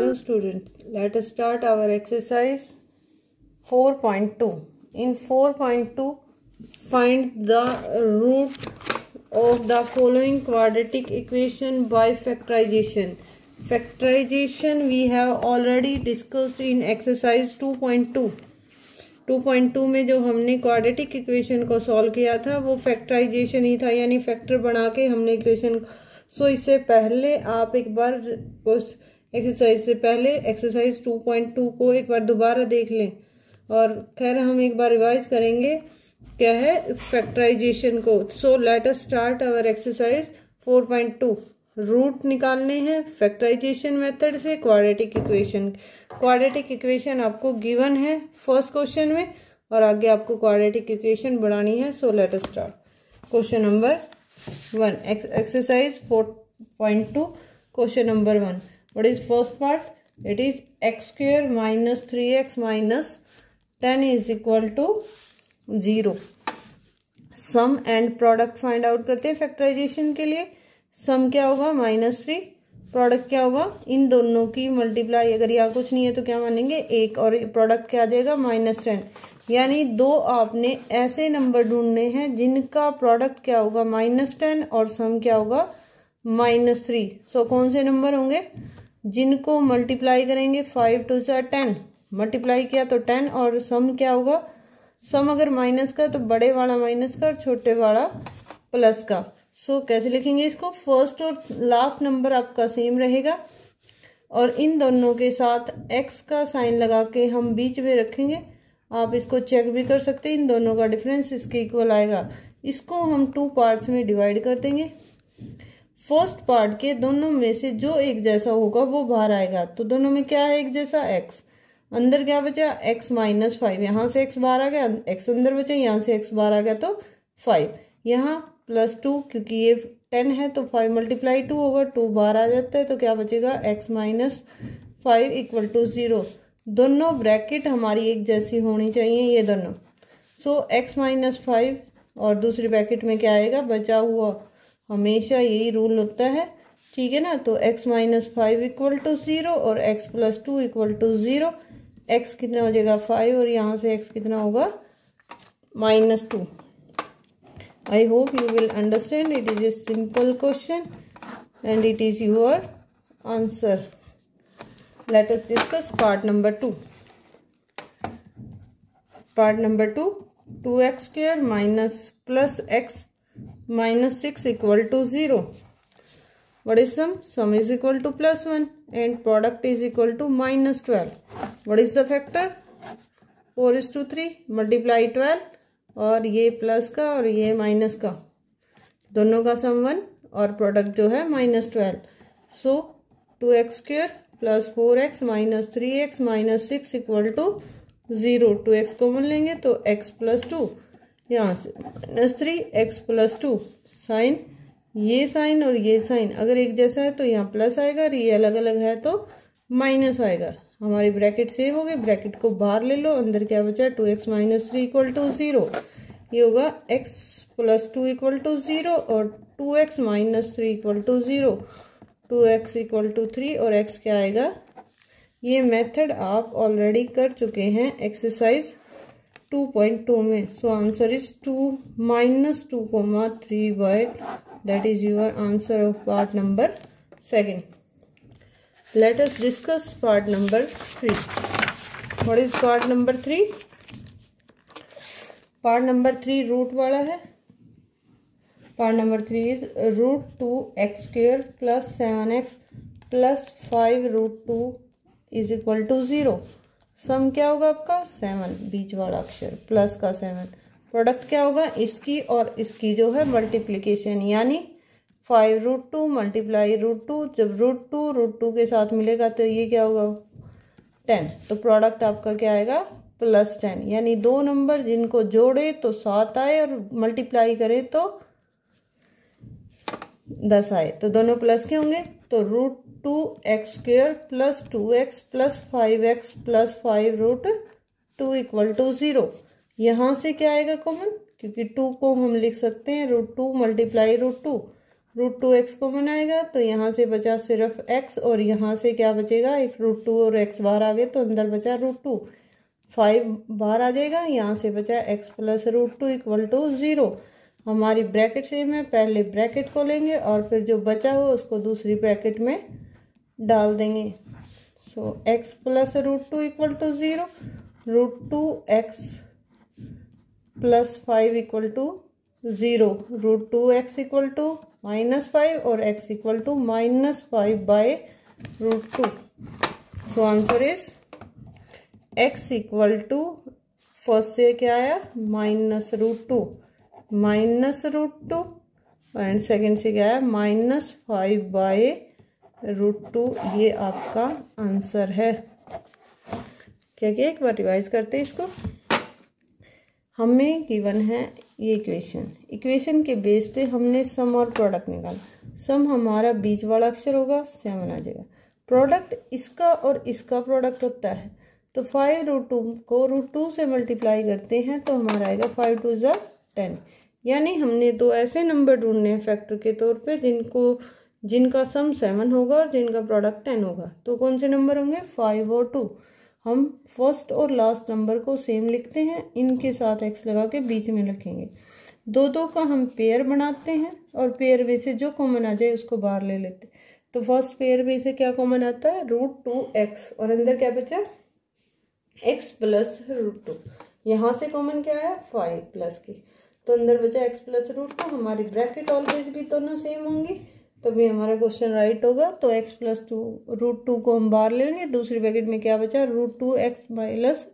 Hello students, let us start our exercise 4.2. In 4.2, find the root of the following quadratic equation by factorization. Factorization we have already discussed in exercise 2.2. 2.2 में जो हमने quadratic equation को solve किया था वो factorisation ही था, यानी factor बना के हमने इक्वेशन। सो इससे पहले आप एक बार उस एक्सरसाइज से पहले एक्सरसाइज 2.2 को एक बार दोबारा देख लें, और खैर हम एक बार रिवाइज करेंगे क्या है फैक्टराइजेशन को। So let us start our exercise 4.2। Root निकालने हैं फैक्टराइजेशन मेथड से क्वाड्रेटिक इक्वेशन। क्वाड्रेटिक इक्वेशन आपको गिवन है फर्स्ट क्वेश्चन में, और आगे आपको क्वाड्रेटिक इक्वेशन बढ़ानी है। So let us start. Question number 1, exercise 4.2, question number 1। What is first part? It is x square minus 3x minus 10 is equal to 0। Sum and product find out करते हैं factorisation के लिए। सम क्या होगा? -3। Product क्या होगा? इन दोनों की मल्टीप्लाई, अगर यहाँ कुछ नहीं है तो क्या मानेंगे 1, और प्रोडक्ट क्या आ जाएगा -10। यानी दो आपने ऐसे नंबर ढूंढने हैं जिनका प्रोडक्ट क्या होगा -10 और सम क्या होगा -3। सो कौन से नंबर होंगे? जिनको मल्टीप्लाई करेंगे 5 2 10, मल्टीप्लाई किया तो 10, और सम क्या होगा? सम अगर माइनस का तो बड़े वाला माइनस का और छोटे वाला प्लस का। सो कैसे लिखेंगे इसको? फर्स्ट और लास्ट नंबर आपका सेम रहेगा, और इन दोनों के साथ x का साइन लगा के हम बीच में रखेंगे। आप इसको चेक भी कर सकते हैं, इन दोनों का डिफरेंस इसके इक्वल आएगा। इसको हम 2 पार्ट्स में डिवाइड कर देंगे। फर्स्ट पार्ट के दोनों में से जो एक जैसा होगा वो बाहर आएगा। तो दोनों में क्या है एक जैसा? x। अंदर क्या बचा? x -5। यहाँ से x बाहर आ गया, x अंदर बचा, यहाँ से x बाहर आ गया तो 5। यहाँ +2, क्योंकि ये 10 है तो 5 × 2 होगा, 2 बाहर आ जाता है तो क्या बचेगा? x - 5 = 0। दोनों ब्रैकेट हमारी एक जैसी होनी चाहिए ये दोनों। सो x - 5 और दूसरी ब्रैकेट में क्या आएगा? बचा हुआ। हमेशा यही रूल होता है, ठीक है ना। तो x - 5 = 0 और x + 2 = 0। x कितना हो जाएगा? 5, और यहाँ से x कितना होगा? -2। I hope you will understand. It is a simple question and it is your answer. Let us discuss part number 2. Part number 2, 2x square minus plus x minus 6 = 0. What is sum? Sum is equal to +1 and product is equal to -12. What is the factor? 4:3 multiply 12, और ये plus का और ये minus का, दोनों का सम 1 और product जो है -12। सो 2x square plus 4x minus 3x minus 6 = 0। 2x common लेंगे तो x + 2, यहाँ से -3 x + 2। साइन, ये साइन और ये साइन अगर एक जैसा है तो यहाँ प्लस आएगा, और ये अलग अलग है तो माइनस आएगा। हमारी ब्रैकेट सेम हो गई, ब्रैकेट को बाहर ले लो। अंदर क्या बचा? 2x - 3 = 0। ये होगा x + 2 = 0 और 2x - 3 = 0। 2x = 3 और x क्या आएगा? ये मेथड आप ऑलरेडी कर चुके हैं एक्सरसाइज 2.2 में। सो answer is 2 - 2, 3 that is your answer of part number 2. Let us discuss part number 3. What is part number 3? Part number 3 root वाला है। Part number 3 is √2x square plus 7x plus 5 √2 is equal to 0. Sum क्या होगा आपका? 7, बीच वाला अक्षर plus का 7। Product क्या होगा? इसकी और इसकी जो है मल्टीप्लीकेशन, यानी 5 √2 मल्टीप्लाई √2। जब √2 के साथ मिलेगा तो ये क्या होगा? 10। तो प्रोडक्ट आपका क्या आएगा? +10। यानी दो नंबर जिनको जोड़े तो 7 आए और मल्टीप्लाई करे तो 10 आए, तो दोनों प्लस के होंगे। तो √2x square plus 2x plus 5x plus 5 √2 = 0। यहाँ से क्या आएगा कॉमन? क्योंकि 2 को हम लिख सकते हैं √2 × √2। √2x कॉमन आएगा तो यहाँ से बचा सिर्फ x और यहाँ से क्या बचेगा, एक √2 और x बाहर आ गए तो अंदर बचा √2, 5 बाहर आ जाएगा, यहाँ से बचा x प्लस √2 इक्वल टू 0। हमारी ब्रैकेट सेम है, पहले ब्रैकेट को लेंगे और फिर जो बचा हो उसको दूसरी ब्रैकेट में डाल देंगे। So x plus √2 equal to 0, √2x plus 5 equal to 0, √2x equal to -5 और x equal to -5/√2। So answer is x equal to, first से क्या आया -√2 एंड सेकेंड से क्या आया -5/√2। ये आपका आंसर है। क्या क्या एक बार रिवाइज करते हैं इसको। हमें गिवन है ये इक्वेशन के बेस पे हमने सम और प्रोडक्ट निकाला। सम हमारा बीच वाला अक्षर होगा, 7 आ जाएगा। प्रोडक्ट इसका और इसका प्रोडक्ट होता है तो 5√2 को √2 से मल्टीप्लाई करते हैं तो हमारा आएगा 5 2 = 10। यानी हमने दो ऐसे नंबर ढूंढने हैं फैक्टर के तौर पे जिनका सम 7 होगा और जिनका प्रोडक्ट 10 होगा। तो कौन से नंबर होंगे, 5 और 2। हम फर्स्ट और लास्ट नंबर को सेम लिखते हैं, इनके साथ x लगा के बीच में रखेंगे। दो का हम पेयर बनाते हैं और पेयर में से जो कॉमन आ जाए उसको बाहर ले लेते हैं। तो फर्स्ट पेयर में से क्या कॉमन आता है, √2x और अंदर क्या बचा, x प्लस √2। यहाँ से कॉमन क्या आया, 5 प्लस के, तो अंदर बचा x प्लस √2। हमारी ब्रैकेट ऑलवेज भी दोनों सेम होंगी तभी हमारा क्वेश्चन राइट होगा। तो x प्लस √2 को हम बाहर ले लेंगे, दूसरी ब्रैकेट में क्या बचा, √2x माइनस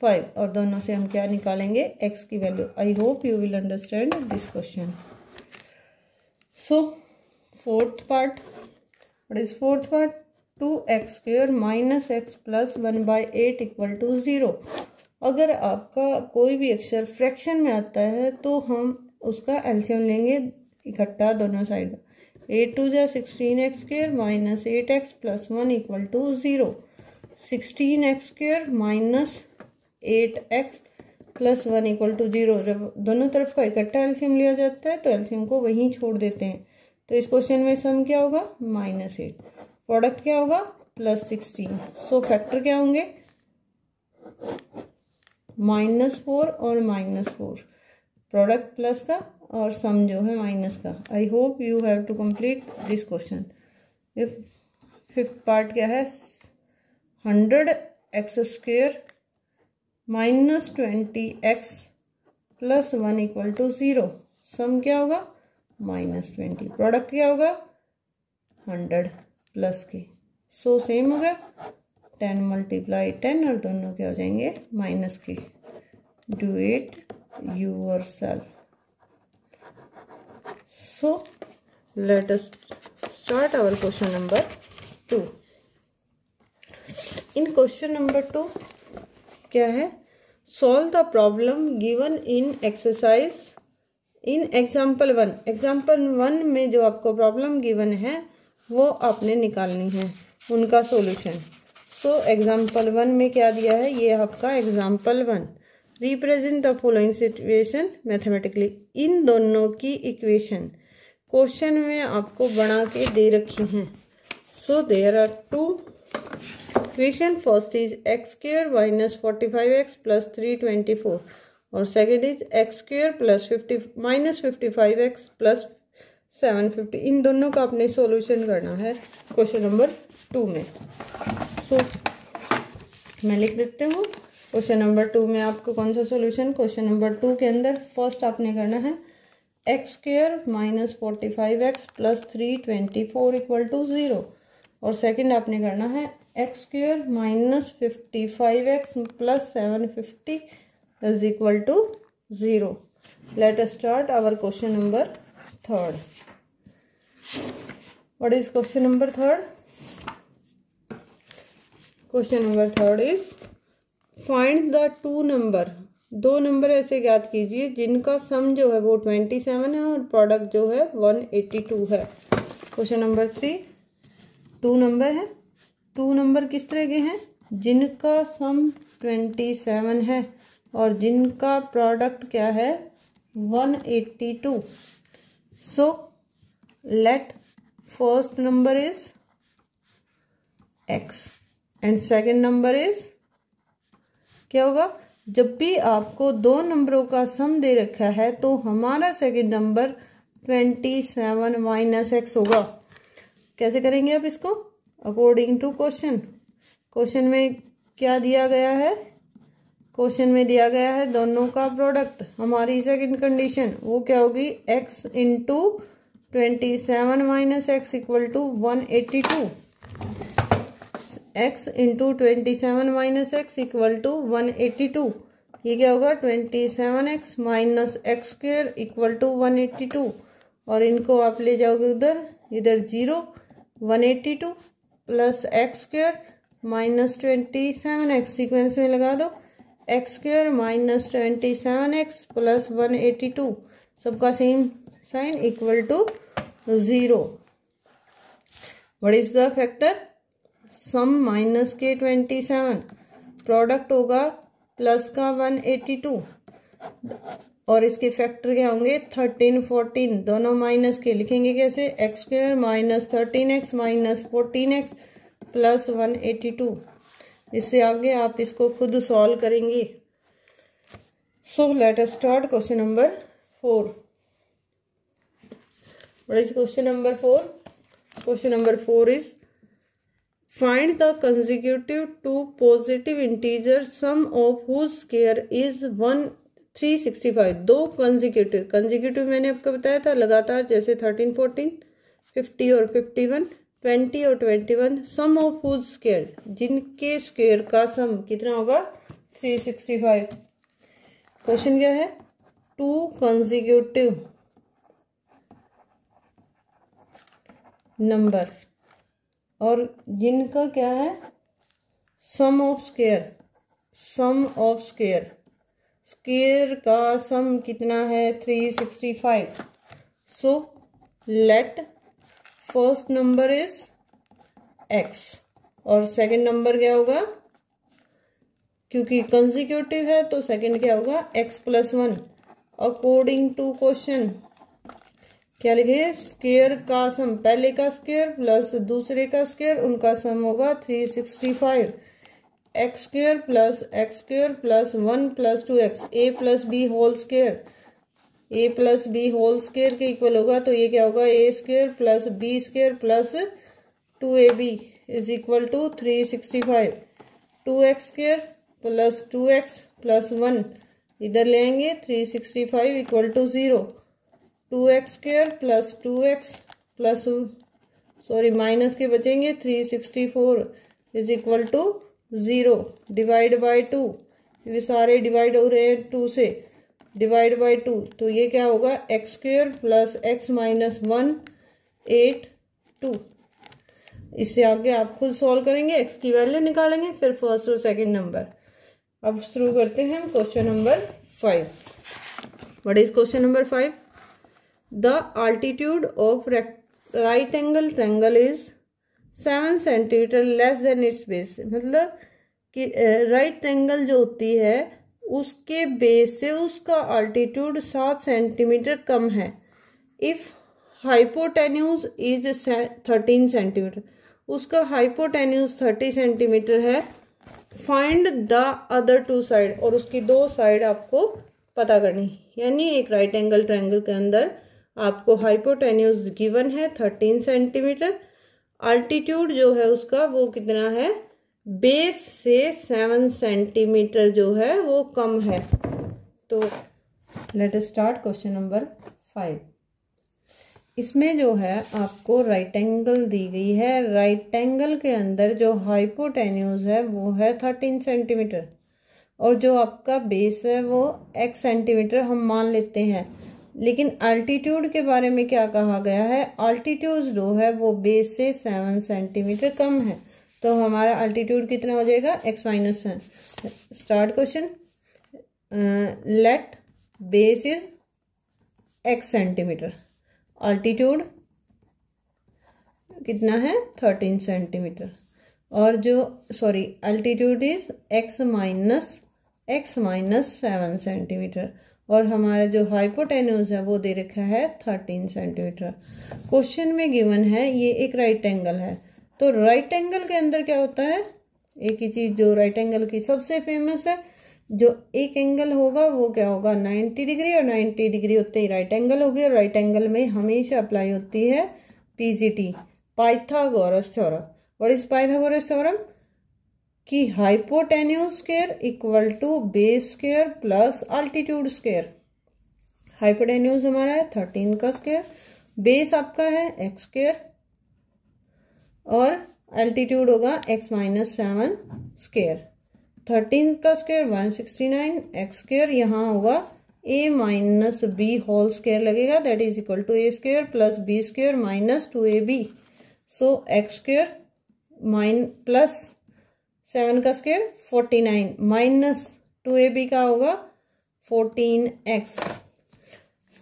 5 और दोनों से हम क्या निकालेंगे, x की वैल्यू। I hope you will understand this question. So fourth part, what is fourth part, 2x² minus x plus 1/8 equal to 0। अगर आपका कोई भी अक्षर फ्रैक्शन में आता है तो हम उसका एलसीएम लेंगे इकट्ठा दोनों side. 8 2 = 16x² minus 8x plus 1 equal to 0। 16x² minus 8x plus 1 equal to 0। जब दोनों तरफ का इकट्ठा एलसीएम लिया जाता है तो एलसीएम को वहीं छोड़ देते हैं। तो इस क्वेश्चन में सम क्या होगा, -8, प्रोडक्ट क्या होगा, +16। सो फैक्टर क्या होंगे, -4 और -4, प्रोडक्ट प्लस का और सम जो है माइनस का। I hope you have to complete this question. Fifth part क्या है, 100x² minus 20x plus 1 equal to 0। Sum क्या होगा, -20, प्रोडक्ट क्या होगा, 100 प्लस के। सो सेम हो गया, 10 × 10 और दोनों क्या हो जाएंगे, माइनस के। Do it yourself. So let us start our question number 2. In question number 2 क्या है, solve the problem given in exercise in example 1। example 1 में जो आपको प्रॉब्लम गिवन है वो आपने निकालनी है उनका सॉल्यूशन। सो एग्जाम्पल 1 में क्या दिया है, ये आपका example 1। Represent the following situation mathematically. इन दोनों की इक्वेशन क्वेश्चन में आपको बना के दे रखी हैं। So there are 2 equation. First is x² minus 45x plus 324 और second is x² plus minus 55x plus 750। इन दोनों का आपने सॉल्यूशन करना है क्वेश्चन नंबर 2 में। सो मैं लिख देती हूँ क्वेश्चन नंबर 2 में आपको कौन सा सॉल्यूशन। क्वेश्चन नंबर 2 के अंदर फर्स्ट आपने करना है x² minus 45x plus 324 equal to 0 और सेकंड आपने करना है x² minus 55x plus 750 is equal to 0। Let us start our question number 3rd। What is question number 3rd? Question number 3rd is find the 2 number. 2 number ऐसे ज्ञात कीजिए जिनका सम जो है वो 27 है और प्रोडक्ट जो है 182 है। क्वेश्चन नंबर 3, 2 नंबर है। 2 नंबर किस तरह के हैं, जिनका सम 27 है और जिनका प्रोडक्ट क्या है 182। सो let first number is x and second number is, क्या होगा, जब भी आपको दो नंबरों का सम दे रखा है तो हमारा सेकेंड नंबर 27 माइनस एक्स होगा। कैसे करेंगे आप इसको, अकॉर्डिंग टू क्वेश्चन। क्वेश्चन में क्या दिया गया है, क्वेश्चन में दिया गया है दोनों का प्रोडक्ट। हमारी सेकंड कंडीशन वो क्या होगी, x into 27 minus x equal to 182। x into 27 minus x equal to 182। ये क्या होगा, 27x minus x square equal to 182। और इनको आप ले जाओगे उधर, इधर 0, 182 plus x square minus 27x, sequence में लगा दो, x square minus 27x plus 182, सबका same sign equal to 0। What is the factor, sum minus के 27, प्रोडक्ट होगा प्लस का 182 और इसके फैक्टर क्या होंगे 13 14, दोनों माइनस के लिखेंगे कैसे, x square minus 13x minus 14x plus 182। इससे आगे आप इसको खुद सॉल्व करेंगे। सो let us start question number 4। What is question number 4? Question number 4 is find the consecutive two positive integers sum of whose square is 365। दो consecutive मैंने आपको बताया था लगातार, जैसे 13 14, 50 और 51, 20 और 21, सम ऑफ whose square, जिनके स्क्वायर का सम कितना होगा 365। क्वेश्चन क्या है, टू कंसेक्यूटिव नंबर और जिनका क्या है sum of square, sum of square, square का सम कितना है 365। So let first number is x और सेकंड नंबर क्या होगा, क्योंकि कंसेक्यूटिव है तो सेकंड क्या होगा x plus 1। According to question क्या लिखे, स्क्वायर का सम, पहले का स्क्वायर प्लस दूसरे का स्क्वायर, उनका सम होगा 365। X square plus 1 plus 2x, a plus b whole square, a plus b whole square के इक्वल होगा, तो ये क्या होगा a square plus b square plus 2ab is equal to 365। 2x square plus 2x plus 1 इधर ले आएंगे, 365 equal to 0। 2x square plus 2x plus minus के बचेंगे 364 is equal to 0। Divide by 2, ये सारे डिवाइड हो रहे हैं 2 से, डिवाइड बाय 2, तो ये क्या होगा x square plus x minus 182। इससे आगे आप खुद सॉल्व करेंगे, एक्स की वैल्यू निकालेंगे, फिर फर्स्ट और सेकंड नंबर। अब शुरू करते हैं question number 5। What is question number 5? The altitude of right angle triangle is 7 centimeter less than its base। मतलब कि राइट ट्रायंगल जो होती है उसके बेस से उसका अल्टीट्यूड 7 सेंटीमीटर कम है। इफ हाइपोटेन्यूज इज 13 सेंटीमीटर, उसका हाइपोटेन्यूज 30 सेंटीमीटर है। Find the other two side, और उसकी दो साइड आपको पता करनी। यानी एक राइट एंगल ट्रायंगल के अंदर आपको हाइपोटेन्यूज गिवन है 13 सेंटीमीटर, अल्टीट्यूड जो है उसका वो कितना है, बेस से 7 सेंटीमीटर जो है वो कम है। तो late us start question number 5। इसमें जो है आपको राइट एंगल दी गई है, राइट एंगल के अंदर जो हाइपोटेन्यूज है वो है 13 सेंटीमीटर और जो आपका बेस है वो x सेंटीमीटर हम मान लेते हैं। लेकिन अल्टीट्यूड के बारे में क्या कहा गया है, अल्टीट्यूड जो है वो बेस से 7 सेंटीमीटर कम है, तो हमारा अल्टीट्यूड कितना हो जाएगा x minus. Start question. Let base is x centimetre, altitude कितना है 13 सेंटीमीटर, और जो altitude is x minus x minus 7 centimetre, और हमारा जो हाइपोटेन्यूज है वो दे रखा है 13 सेंटीमीटर। क्वेश्चन में गिवन है ये एक राइट एंगल है, तो राइट एंगल के अंदर क्या होता है, एक ही चीज जो राइट एंगल की सबसे फेमस है, जो एक एंगल होगा वो क्या होगा 90 डिग्री, और 90 डिग्री होते ही राइट एंगल होगी, और राइट एंगल में हमेशा अप्लाई होती है PGT, Pythagoras theorem. What is Pythagoras theorem? कि hypotenuse square equal to base square plus altitude square. Hypotenuse हमारा है 13 का स्क्वायर, बेस आपका है एक्स स्क्वायर, और अल्टीट्यूड होगा x माइनस 7 स्क्वायर। 13 का स्क्वायर 169, एक्स स्क्वायर यहाँ होगा a minus B whole square लगेगा, that is equal to a square plus b square minus 2ab। So x square plus 7 का square 49 minus 2ab का होगा 14x,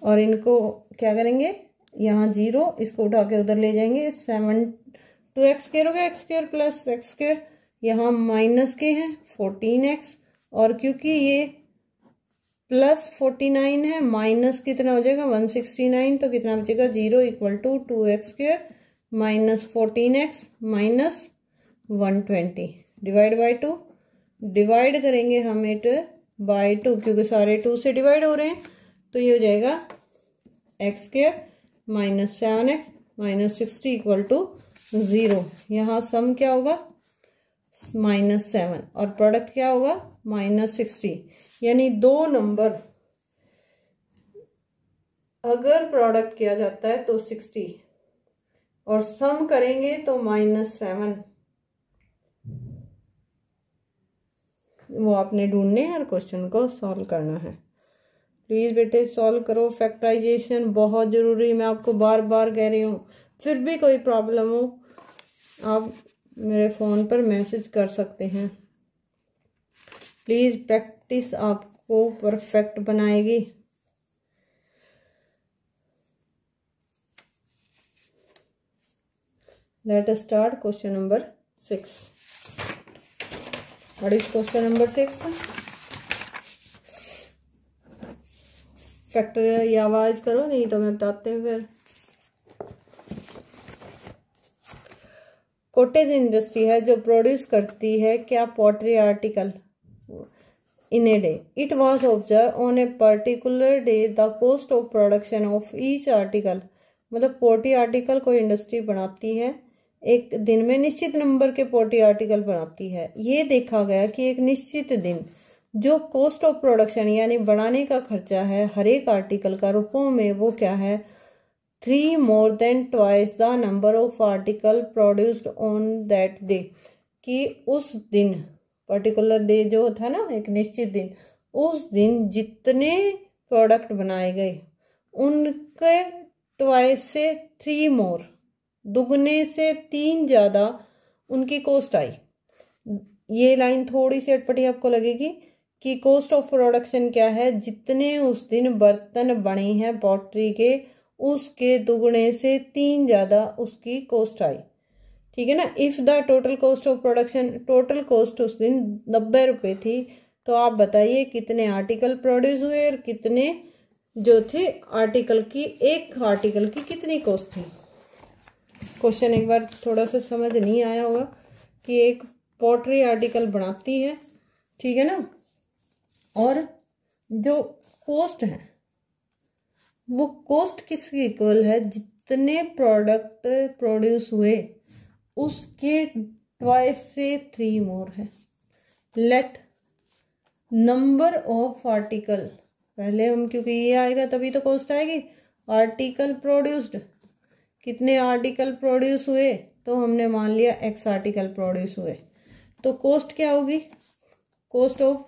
और इनको क्या करेंगे, यहाँ 0, इसको उठा के उधर ले जाएंगे, 2x स्क्वायर हो गया, x square plus x square, यहाँ माइनस के हैं 14x, और क्योंकि ये प्लस 49 है, माइनस कितना हो जाएगा 169, तो कितना बचेगा 0 equal to 2x square minus 14x minus 120 divide by 2। Divide करेंगे हम इट बाई 2, क्योंकि सारे 2 से डिवाइड हो रहे हैं, तो ये हो जाएगा x square minus 7x minus 60 equal to 0। यहाँ सम क्या होगा माइनस 7, और प्रोडक्ट क्या होगा माइनस 60, यानी दो नंबर अगर प्रोडक्ट किया जाता है तो 60, और सम करेंगे तो माइनस 7। वो आपने ढूंढने हैं और क्वेश्चन को सॉल्व करना है। प्लीज बेटे सॉल्व करो, फैक्टराइजेशन बहुत जरूरी, मैं आपको बार बार कह रही हूँ। फिर भी कोई प्रॉब्लम हो आप मेरे फ़ोन पर मैसेज कर सकते हैं। प्लीज़ प्रैक्टिस आपको परफेक्ट बनाएगी। Late us start question number 6। What is question number 6? Factor या आवाज करो, नहीं तो मैं बताते हैं फिर। कॉटेज इंडस्ट्री है जो प्रोड्यूस करती है क्या pottery article in a day. It was observe on a particular day the cost of production of each article. मतलब पोर्टी आर्टिकल कोई इंडस्ट्री बनाती है, एक दिन में निश्चित नंबर के पोर्टी आर्टिकल बनाती है। ये देखा गया कि एक निश्चित दिन जो कॉस्ट ऑफ प्रोडक्शन यानी बनाने का खर्चा है हर एक आर्टिकल का रुपयों में, वो क्या है 3 more than twice the number of article produced on that day। कि उस दिन पर्टिकुलर डे जो होता है ना, एक निश्चित दिन, उस दिन जितने प्रोडक्ट बनाए गए उनके ट्वाइस से 3 मोर, दुगने से 3 ज़्यादा उनकी कॉस्ट आई। ये लाइन थोड़ी सी अटपटी आपको लगेगी कि कॉस्ट ऑफ प्रोडक्शन क्या है, जितने उस दिन बर्तन बने हैं पॉटरी के उसके दुगने से 3 ज़्यादा उसकी कॉस्ट आई। ठीक है ना। If the total cost of production, total cost उस दिन 90 रुपये थी, तो आप बताइए कितने आर्टिकल प्रोड्यूस हुए और कितने जो थे आर्टिकल की, एक आर्टिकल की कितनी कॉस्ट थी। क्वेश्चन एक बार थोड़ा सा समझ नहीं आया होगा कि एक पॉटरी आर्टिकल बनाती है, ठीक है ना, और जो कॉस्ट है वो कॉस्ट किसकी इक्वल है, जितने प्रोडक्ट प्रोड्यूस हुए उसके ट्वाइस से 3 मोर है। लेट नंबर ऑफ आर्टिकल, पहले हम क्योंकि ये आएगा तभी तो कॉस्ट आएगी। आर्टिकल प्रोड्यूस्ड, कितने आर्टिकल प्रोड्यूस हुए, तो हमने मान लिया x आर्टिकल प्रोड्यूस हुए, तो कॉस्ट क्या होगी, कॉस्ट ऑफ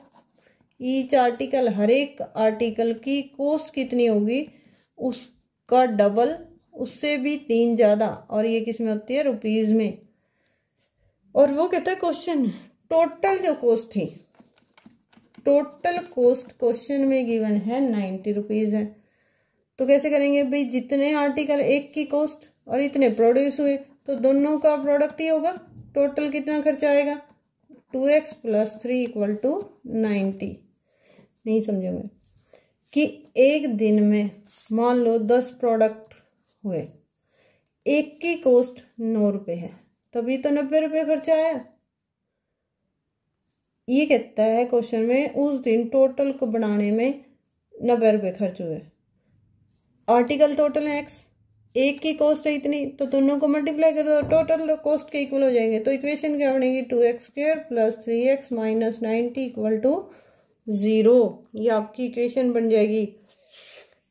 ईच आर्टिकल, हर एक आर्टिकल की कॉस्ट कितनी होगी, उसका डबल, उससे भी 3 ज़्यादा, और ये किस में होती है रुपीज़ में। और वो कहता है क्वेश्चन टोटल जो कॉस्ट थी, टोटल कॉस्ट क्वेश्चन में गिवन है 90 रुपीज़ है। तो कैसे करेंगे भाई, जितने आर्टिकल एक की कॉस्ट और इतने प्रोड्यूस हुए तो दोनों का प्रोडक्ट ही होगा, टोटल कितना खर्चा आएगा 2x प्लस 3 इक्वल टू 90। नहीं समझोगे कि एक दिन में मान लो 10 प्रोडक्ट हुए, एक की कॉस्ट 9 रुपये है, तभी तो 90 रुपये खर्चा आया। ये कहता है क्वेश्चन में उस दिन टोटल को बनाने में 90 रुपये खर्च हुए। आर्टिकल टोटल है एक्स, एक की कॉस्ट है इतनी, तो दोनों को मल्टीप्लाई कर दो, टोटल कॉस्ट के इक्वल हो जाएंगे। तो इक्वेशन क्या बनेगी, 2x² plus 3x minus 90 equal to 0। ये आपकी इक्वेशन बन जाएगी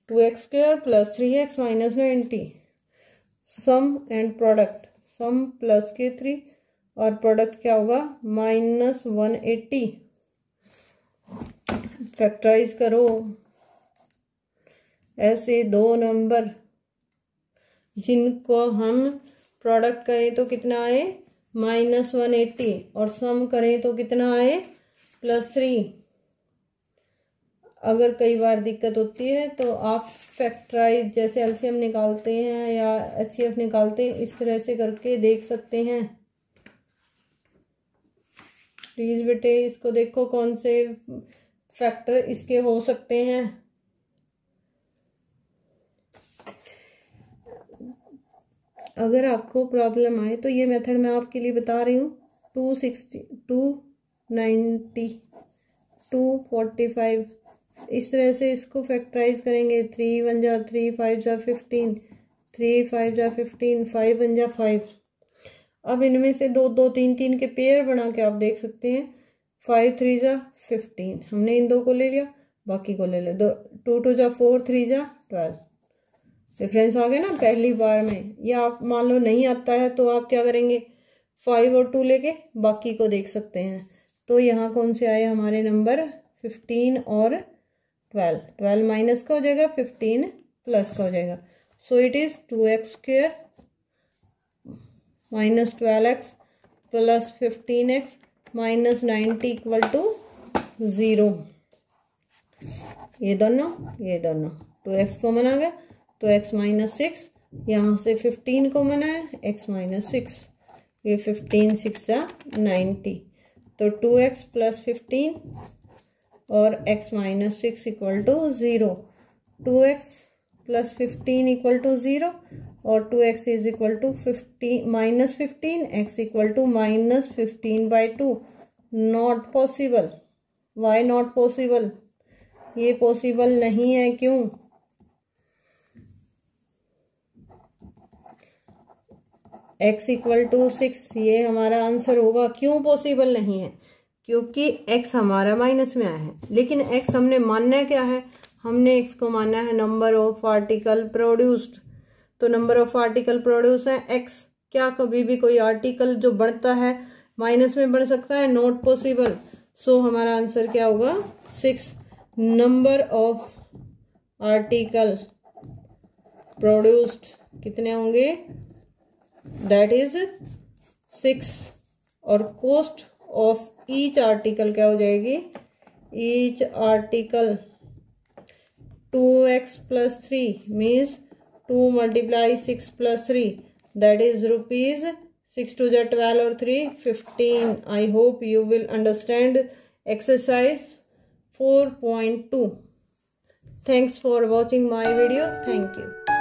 2x² plus 3x minus 90। Sum and product, sum plus के 3 और प्रोडक्ट क्या होगा माइनस 180। फैक्टराइज करो, ऐसे दो नंबर जिनको हम प्रोडक्ट करें तो कितना आए माइनस 180 और सम करें तो कितना आए प्लस 3। अगर कई बार दिक्कत होती है तो आप फैक्टराइज जैसे एलसीएम निकालते हैं या एचसीएफ निकालते हैं, इस तरह से करके देख सकते हैं। प्लीज बेटे इसको देखो कौन से फैक्टर इसके हो सकते हैं। अगर आपको प्रॉब्लम आए तो ये मेथड मैं आपके लिए बता रही हूँ। 260, 290, 245 इस तरह से इसको फैक्टराइज करेंगे। 3 1 जा 3, 5 जा 15, 3 5 जा 15, 5 1 जा 5। अब इनमें से 2 2 3 3 के पेयर बना के आप देख सकते हैं। 5 3 जा 15, हमने इन दो को ले लिया, बाकी को ले लिया। 2 2 जा 4, 3 जा 12। डिफरेंस आ गया ना पहली बार में। या आप मान लो नहीं आता है तो आप क्या करेंगे, 5 और 2 लेके बाकी को देख सकते हैं। तो यहाँ कौन से आए हमारे नंबर 15 और 12। 12 माइनस का हो जाएगा, 15 प्लस का हो जाएगा। So it is 2x² minus 12x plus 15x minus 90 equal to 0। ये दोनों 2x को मना गया तो x माइनस 6, यहाँ से 15 को मना है x माइनस 6, ये 15 6 जा 90। तो 2x प्लस 15 और x minus 6 equal to 0। 2x plus 15 equal to 0 और 2x is equal to 15 minus 15, x equal to minus 15/2। Not possible. Why not possible? ये पॉसिबल नहीं है, क्यों? x इक्वल टू 6 ये हमारा आंसर होगा। क्यों पॉसिबल नहीं है? क्योंकि x हमारा माइनस में आया है, लेकिन x हमने मानना क्या है, हमने x को मानना है नंबर ऑफ आर्टिकल प्रोड्यूस्ड। तो नंबर ऑफ आर्टिकल प्रोड्यूस है x। क्या कभी भी कोई आर्टिकल जो बढ़ता है माइनस में बढ़ सकता है? Not possible. सो हमारा आंसर क्या होगा 6। नंबर ऑफ आर्टिकल प्रोड्यूस्ड कितने होंगे, दैट इज 6। और कॉस्ट ऑफ ईच आर्टिकल क्या हो जाएगी, each article 2x plus 3 means 2 multiply 6 plus 3 that is rupees 6 2 जा 12 और 3 15। I hope you will understand exercise 4.2. Thanks for watching my video. Thank you.